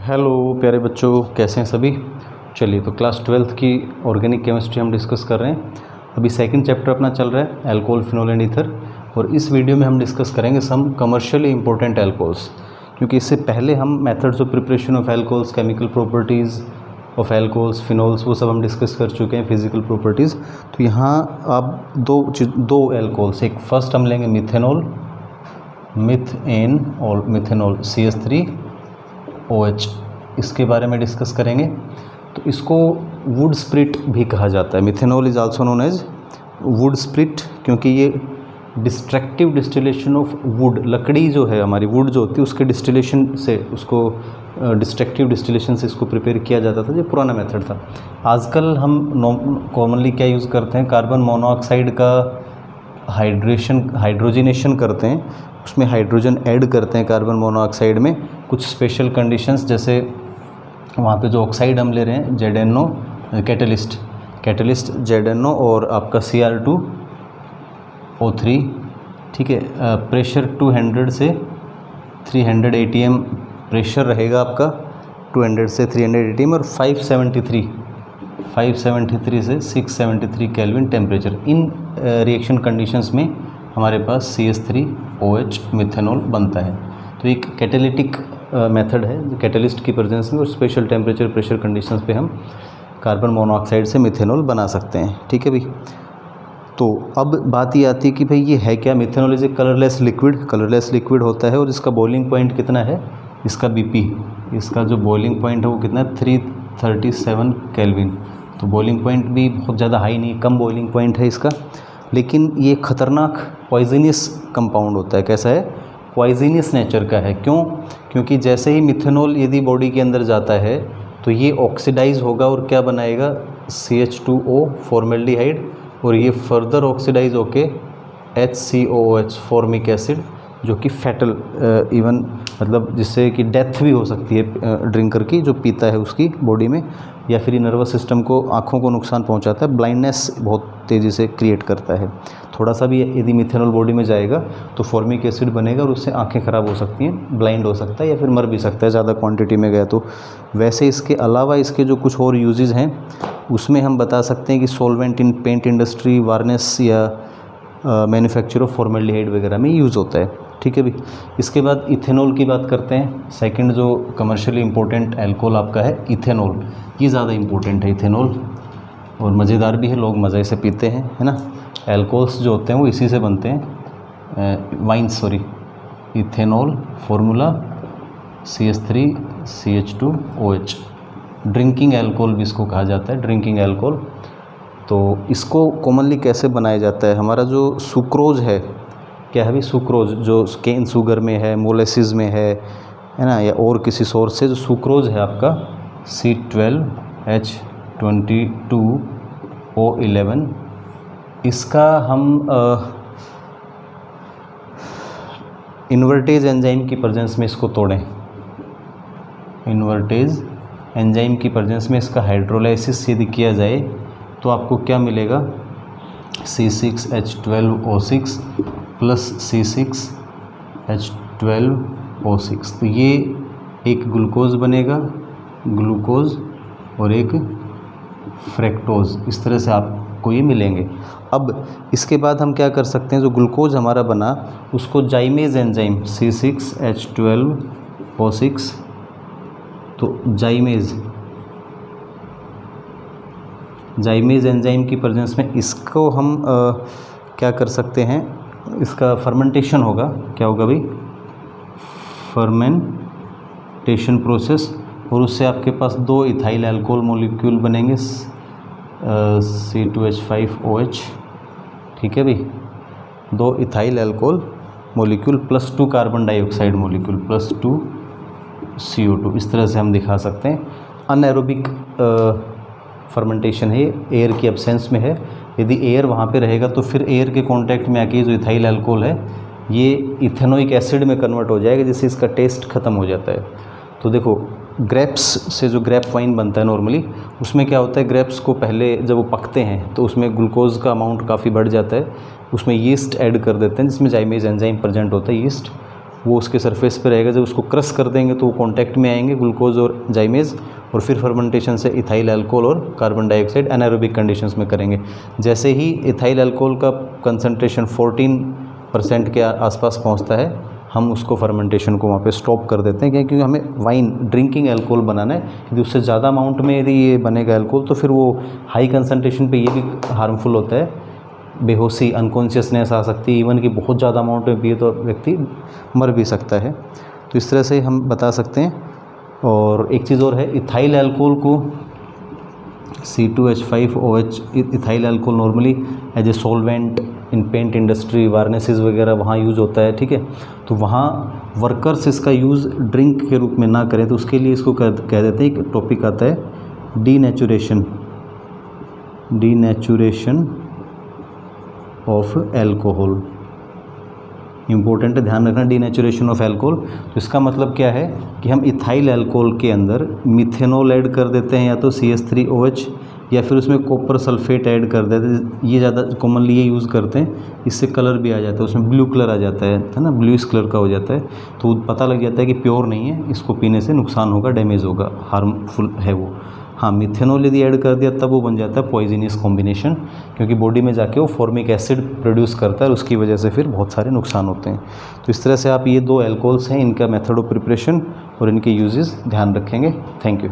Hello प्यारे बच्चों, कैसे हैं सभी। चलिए, तो क्लास 12th की ऑर्गेनिक केमिस्ट्री हम डिस्कस कर रहे हैं। अभी सेकंड चैप्टर अपना चल रहा है अल्कोहल, फिनोल एंड ईथर। और इस वीडियो में हम डिस्कस करेंगे सम कमर्शियली इंपॉर्टेंट अल्कोहल्स, क्योंकि इससे पहले हम methods of preparation of alcohols, chemical properties of alcohols, phenols, वो सब हम डिस्कस कर चुके हैं, फिजिकल प्रॉपर्टीज़। तो यहाँ आप दो अल्कोहल्स, एक फर्स्ट हम लेंगे मिथेनॉल, और मिथेनॉल CH3OH, इसके बारे में डिस्कस करेंगे। तो इसको वुड स्प्रिट भी कहा जाता है। Methanol is also known as wood spirit, क्योंकि ये डिस्ट्रक्टिव डिस्टिलेशन ऑफ वुड, लकड़ी जो है हमारी, वुड जो होती है उसके डिस्टिलेशन से, उसको डिस्ट्रक्टिव डिस्टिलेशन से इसको प्रिपेयर किया जाता था। जो पुराना मेथड था। आजकल हम कॉमनली क्या यूज़ करते हैं, कार्बन मोनोऑक्साइड का हाइड्रोजनेशन करते हैं, उसमें हाइड्रोजन ऐड करते हैं कार्बन मोनोऑक्साइड में कुछ स्पेशल कंडीशंस, जैसे वहाँ पे जो ऑक्साइड हम ले रहे हैं ZNO, कैटलिस्ट ZNO और आपका Cr2O3, ठीक है। प्रेशर 200 से 300 ATM प्रेशर रहेगा आपका, 200 से 300 ATM, और 573 से 673 केल्विन टेम्परेचर। इन रिएक्शन कंडीशंस में हमारे पास CH3OH मिथेनॉल बनता है। तो एक कैटेलिटिक मेथड है, कैटलिस्ट की प्रेजेंस में और स्पेशल टेम्परेचर प्रेशर कंडीशंस पे हम कार्बन मोनोऑक्साइड से मिथेनॉल बना सकते हैं, ठीक है भाई। तो अब बात ये आती है कि भाई ये है क्या। Methanol is a colourless liquid होता है, और इसका बॉइलिंग पॉइंट कितना है, इसका BP, इसका जो बॉइलिंग पॉइंट है वो कितना है, 337 केल्विन। तो बॉइलिंग पॉइंट भी बहुत ज़्यादा हाई नहीं, कम बॉइलिंग पॉइंट है इसका। लेकिन ये खतरनाक पॉइजनियस कंपाउंड होता है। कैसा है, पॉइजनियस नेचर का है। क्यों? क्योंकि जैसे ही मिथेनॉल यदि बॉडी के अंदर जाता है तो ये ऑक्सीडाइज होगा और क्या बनाएगा, CH2O फॉर्मेल्डिहाइड, और ये फर्दर ऑक्सीडाइज होके HCOOH फॉर्मिक एसिड, जो कि फैटल इवन मतलब जिससे कि डेथ भी हो सकती है ड्रिंकर की, जो पीता है उसकी बॉडी में, या फिर नर्वस सिस्टम को, आँखों को नुकसान पहुंचाता है, ब्लाइंडनेस बहुत तेज़ी से क्रिएट करता है। थोड़ा सा भी यदि मिथेनॉल बॉडी में जाएगा तो फॉर्मिक एसिड बनेगा और उससे आंखें ख़राब हो सकती हैं, ब्लाइंड हो सकता है, या फिर मर भी सकता है ज़्यादा क्वांटिटी में गया तो। वैसे इसके अलावा इसके जो कुछ और यूजेस हैं उसमें हम बता सकते हैं कि solvent in paint industry, varnish या मैन्युफैक्चर ऑफ फॉर्मेल्डिहाइड वगैरह में यूज़ होता है, ठीक है भी। इसके बाद इथेनॉल की बात करते हैं। सेकंड जो कमर्शियली इंपॉर्टेंट अल्कोहल आपका है इथेनॉल, ये ज़्यादा इंपॉर्टेंट है इथेनॉल, और मज़ेदार भी है, लोग मज़े से पीते हैं, है ना। अल्कोहल्स जो होते हैं वो इसी से बनते हैं, ethanol formula CH3CH2OH। Drinking alcohol भी इसको कहा जाता है, ड्रिंकिंग अल्कोहल। तो इसको कॉमनली कैसे बनाया जाता है, हमारा जो सुक्रोज है, क्या है भी सुक्रोज, जो केन शुगर में है, मोलेसिस में है ना, या और किसी सोर्स से जो सुक्रोज है आपका C12H22O11, इसका हम इन्वर्टेज एंजाइम की प्रेजेंस में इसको तोड़ें, इन्वर्टेज एंजाइम की प्रेजेंस में इसका हाइड्रोलाइसिस यदि किया जाए तो आपको क्या मिलेगा, C6H12O6 प्लस C6H12O6। तो ये एक ग्लूकोज बनेगा, ग्लूकोज और एक फ्रैक्टोज, इस तरह से आपको ये मिलेंगे। अब इसके बाद हम क्या कर सकते हैं, जो ग्लूकोज हमारा बना उसको जाइमेज एंजाइम C6H12O6, तो जाइमेज एंजाइम की प्रेजेंस में इसको हम क्या कर सकते हैं, इसका फर्मेंटेशन होगा। क्या होगा भाई, फर्मेंटेशन प्रोसेस, और उससे आपके पास 2 इथाइल अल्कोहल मॉलिक्यूल बनेंगे, C2H5OH, ठीक है भाई, 2 ethyl alcohol molecule plus 2 carbon dioxide molecule plus 2 CO2। इस तरह से हम दिखा सकते हैं। अनएरोबिक फर्मेंटेशन है, एयर की एब्सेंस में है। यदि एयर वहाँ पे रहेगा तो फिर एयर के कांटेक्ट में आके जो इथाइल अल्कोहल है ये इथेनोइक एसिड में कन्वर्ट हो जाएगा, जिससे इसका टेस्ट ख़त्म हो जाता है। तो देखो, ग्रेप्स से जो ग्रेप वाइन बनता है नॉर्मली, उसमें क्या होता है, ग्रेप्स को पहले जब वो पकते हैं तो उसमें ग्लूकोज का अमाउंट काफ़ी बढ़ जाता है, उसमें यीस्ट ऐड कर देते हैं जिसमें जाइमेज एंजाइम प्रेजेंट होता है, यीस्ट, वो उसके सरफेस पे रहेगा। जब उसको क्रश कर देंगे तो वो कांटेक्ट में आएंगे ग्लूकोज और जाइमेज, और फिर फर्मेंटेशन से इथाइल अल्कोहल और कार्बन डाइऑक्साइड एनारोबिक कंडीशंस में करेंगे। जैसे ही इथाइल अल्कोहल का कंसंट्रेशन 14% के आसपास पहुंचता है, हम उसको फर्मेंटेशन को वहाँ पे स्टॉप कर देते हैं, क्योंकि हमें वाइन ड्रिंकिंग अल्कोहल बनाना है। यदि उससे ज़्यादा अमाउंट में यदि ये बनेगा अल्कोहल तो फिर वो हाई कंसंट्रेशन पे ये भी हार्मफुल होता है, बेहोशी, अनकॉन्शियसनेस आ सकती है, इवन कि बहुत ज़्यादा अमाउंट में पिए तो व्यक्ति मर भी सकता है। तो इस तरह से हम बता सकते हैं। और एक चीज़ और है, इथाइल अल्कोहल को C2H5OH ethyl alcohol normally as a solvent in paint industry, varnishes वगैरह वहाँ यूज़ होता है, ठीक है। तो वहाँ वर्कर्स इसका यूज़ ड्रिंक के रूप में ना करें, तो उसके लिए इसको कह देते हैं, एक टॉपिक आता है डीनेचुरेशन ऑफ एल्कोहल। इम्पोर्टेंट है, ध्यान रखना, डीनेचुरेशन ऑफ एल्कोहल। तो इसका मतलब क्या है कि हम इथाइल अल्कोहल के अंदर मिथेनॉल ऐड कर देते हैं, या तो CH3OH, या फिर उसमें कॉपर सल्फेट ऐड कर देते हैं। ये ज़्यादा कॉमनली ये यूज़ करते हैं, इससे कलर भी आ जाता है, उसमें ब्लू कलर आ जाता है ना, ब्लूइश कलर का हो जाता है। तो पता लग जाता है कि प्योर नहीं है, इसको पीने से नुकसान होगा, डैमेज होगा, हार्मफुल है वो। हाँ, मिथेनॉल यदि ऐड कर दिया तब वो बन जाता है पॉइजनियस कॉम्बिनेशन, क्योंकि बॉडी में जाके वो फॉर्मिक एसिड प्रोड्यूस करता है और उसकी वजह से फिर बहुत सारे नुकसान होते हैं। तो इस तरह से आप ये 2 अल्कोहल्स हैं, इनका मेथड ऑफ प्रिपरेशन और इनके यूजेस ध्यान रखेंगे। Thank you.